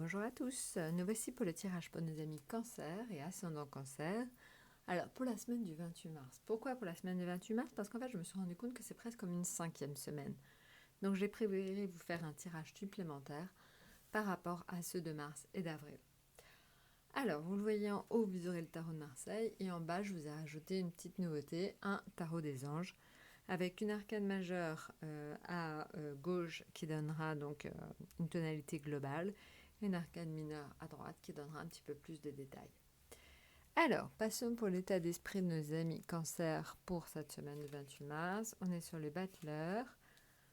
Bonjour à tous, nous voici pour le tirage pour nos amis cancer et ascendant cancer. Alors pour la semaine du 28 mars. Pourquoi pour la semaine du 28 mars? Parce qu'en fait je me suis rendu compte que c'est presque comme une 5e semaine. Donc j'ai préféré vous faire un tirage supplémentaire par rapport à ceux de mars et d'avril. Alors vous le voyez en haut, vous aurez le tarot de Marseille et en bas je vous ai rajouté une petite nouveauté, un tarot des anges avec une arcane majeure à gauche qui donnera donc une tonalité globale, et une arcane mineure à droite qui donnera un petit peu plus de détails. Alors, passons pour l'état d'esprit de nos amis cancer pour cette semaine du 28 mars. On est sur le battleur,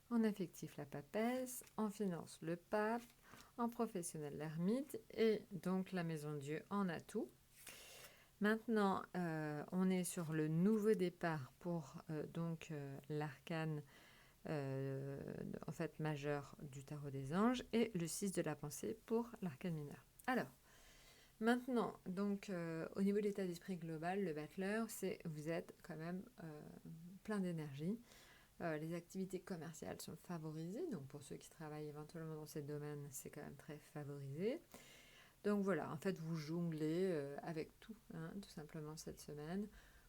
en affectif la papesse, en finance le pape, en professionnel l'ermite et donc la maison de Dieu en atout. Maintenant, on est sur le nouveau départ pour l'arcane en fait majeur du tarot des anges et le 6 de la pensée pour l'arcane mineur. Alors, maintenant, donc au niveau de l'état d'esprit global, le battleur, c'est vous êtes quand même plein d'énergie. Les activités commerciales sont favorisées, donc pour ceux qui travaillent éventuellement dans ces domaines, c'est quand même très favorisé. Donc voilà, en fait, vous jonglez avec tout, tout simplement cette semaine.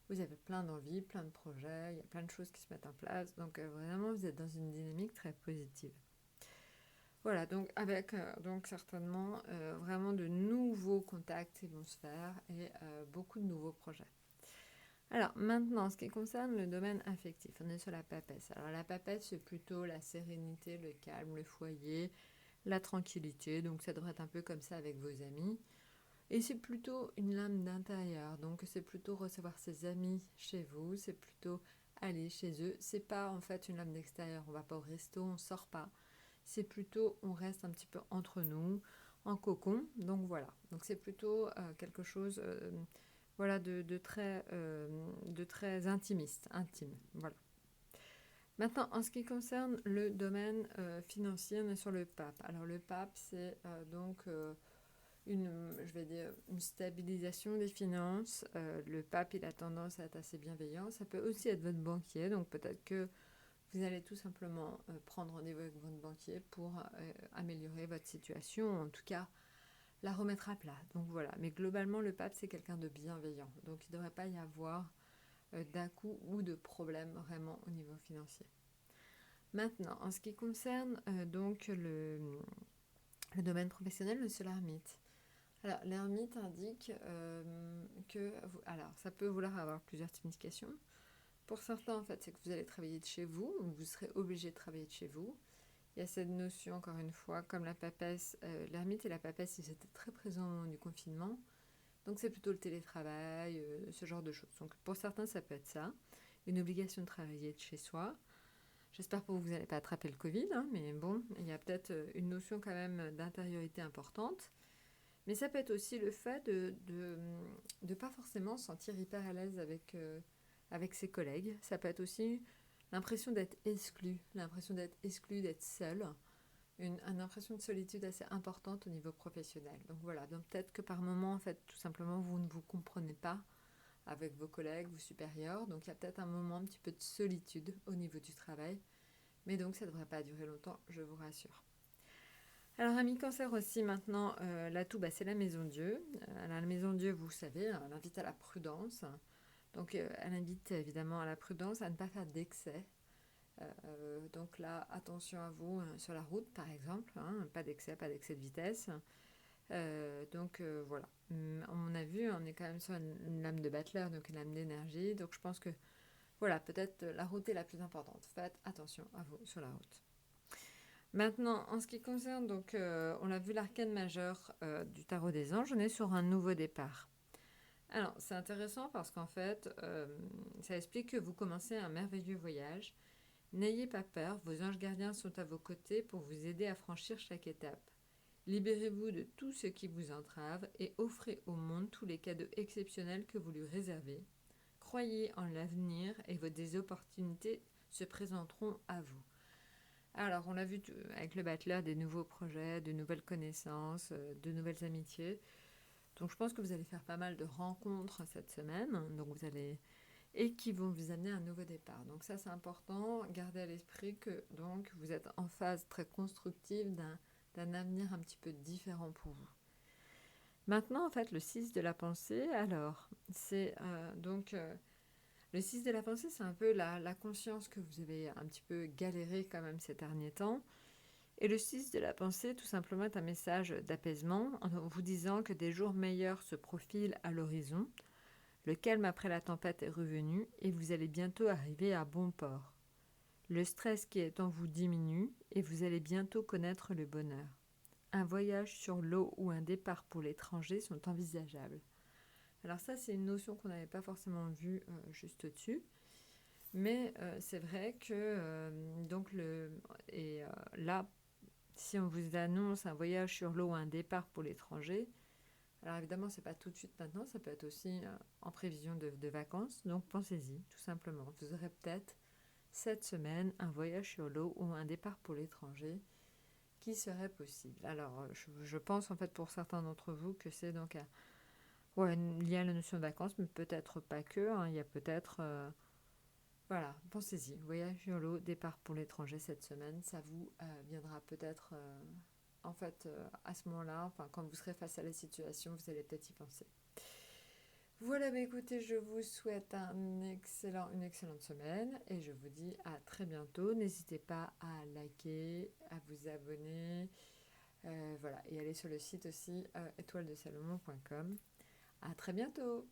Vous avez plein d'envies, plein de projets, il y a plein de choses qui se mettent en place. Donc vraiment, vous êtes dans une dynamique très positive. Voilà, donc avec donc certainement vraiment de nouveaux contacts qui vont se faire et beaucoup de nouveaux projets. Alors maintenant, ce qui concerne le domaine affectif, on est sur la papesse. Alors la papesse, c'est plutôt la sérénité, le calme, le foyer, la tranquillité. Donc ça devrait être un peu comme ça avec vos amis. Et c'est plutôt une lame d'intérieur, donc c'est plutôt recevoir ses amis chez vous, c'est plutôt aller chez eux. C'est pas en fait une lame d'extérieur, on va pas au resto, on sort pas. C'est plutôt on reste un petit peu entre nous, en cocon. Donc voilà, donc c'est plutôt quelque chose voilà, de très intimiste, intime. Voilà. Maintenant, en ce qui concerne le domaine financier, on est sur le pape. Alors le pape, c'est une stabilisation des finances. Le pape, il a tendance à être assez bienveillant. Ça peut aussi être votre banquier, donc peut-être que vous allez tout simplement prendre rendez-vous avec votre banquier pour améliorer votre situation, en tout cas la remettre à plat. Donc voilà, mais globalement, le pape, c'est quelqu'un de bienveillant. Donc il ne devrait pas y avoir d'un-coup ou de problème vraiment au niveau financier. Maintenant, en ce qui concerne le domaine professionnel, monsieur l'ermite. Alors, l'ermite indique alors, ça peut vouloir avoir plusieurs significations. Pour certains, en fait, c'est que vous allez travailler de chez vous, ou vous serez obligé de travailler de chez vous. Il y a cette notion, encore une fois, comme la papesse, l'ermite et la papesse, ils étaient très présents au moment du confinement. Donc, c'est plutôt le télétravail, ce genre de choses. Donc, pour certains, ça peut être ça, une obligation de travailler de chez soi. J'espère pour vous que vous n'allez pas attraper le Covid, mais bon, il y a peut-être une notion quand même d'intériorité importante. Mais ça peut être aussi le fait de pas forcément se sentir hyper à l'aise avec ses collègues. Ça peut être aussi l'impression d'être exclu, d'être seul. Une impression de solitude assez importante au niveau professionnel. Donc voilà, donc peut-être que par moment, en fait, tout simplement, vous ne vous comprenez pas avec vos collègues, vos supérieurs. Donc il y a peut-être un moment un petit peu de solitude au niveau du travail. Mais donc ça ne devrait pas durer longtemps, je vous rassure. Alors, ami cancer aussi, maintenant, l'atout, c'est la maison Dieu. La maison Dieu, vous savez, elle invite à la prudence. Donc, elle invite évidemment à la prudence, à ne pas faire d'excès. Donc là, attention à vous sur la route, par exemple. Pas d'excès de vitesse. Voilà. On a vu, on est quand même sur une lame de battleur, donc une lame d'énergie. Donc, je pense que, voilà, peut-être la route est la plus importante. Faites attention à vous sur la route. Maintenant, en ce qui concerne, on a vu l'arcane majeur du tarot des anges, on est sur un nouveau départ. Alors, c'est intéressant parce qu'en fait, ça explique que vous commencez un merveilleux voyage. N'ayez pas peur, vos anges gardiens sont à vos côtés pour vous aider à franchir chaque étape. Libérez-vous de tout ce qui vous entrave et offrez au monde tous les cadeaux exceptionnels que vous lui réservez. Croyez en l'avenir et des opportunités se présenteront à vous. Alors, on l'a vu avec le battleur, des nouveaux projets, de nouvelles connaissances, de nouvelles amitiés. Donc, je pense que vous allez faire pas mal de rencontres cette semaine. Et qui vont vous amener à un nouveau départ. Donc ça, c'est important. Gardez à l'esprit que donc vous êtes en phase très constructive d'un avenir un petit peu différent pour vous. Maintenant, en fait, le 6 de la pensée, alors, c'est le 6 de la pensée, c'est un peu la conscience que vous avez un petit peu galéré quand même ces derniers temps. Et le 6 de la pensée, tout simplement, est un message d'apaisement en vous disant que des jours meilleurs se profilent à l'horizon. Le calme après la tempête est revenu et vous allez bientôt arriver à bon port. Le stress qui est en vous diminue et vous allez bientôt connaître le bonheur. Un voyage sur l'eau ou un départ pour l'étranger sont envisageables. Alors ça, c'est une notion qu'on n'avait pas forcément vue juste au-dessus. Mais c'est vrai que là, si on vous annonce un voyage sur l'eau ou un départ pour l'étranger, alors évidemment, c'est pas tout de suite maintenant, ça peut être aussi en prévision de vacances. Donc pensez-y, tout simplement. Vous aurez peut-être cette semaine un voyage sur l'eau ou un départ pour l'étranger qui serait possible. Alors je pense en fait pour certains d'entre vous que c'est donc lié à la notion de vacances, mais peut-être pas que. Il y a peut-être... voilà, pensez-y. Voyage sur l'eau, départ pour l'étranger cette semaine, ça vous viendra peut-être à ce moment-là, enfin quand vous serez face à la situation, vous allez peut-être y penser. Voilà, écoutez, je vous souhaite une excellente semaine et je vous dis à très bientôt. N'hésitez pas à liker, à vous abonner, voilà, et aller sur le site aussi étoiledesalomon.com. À très bientôt.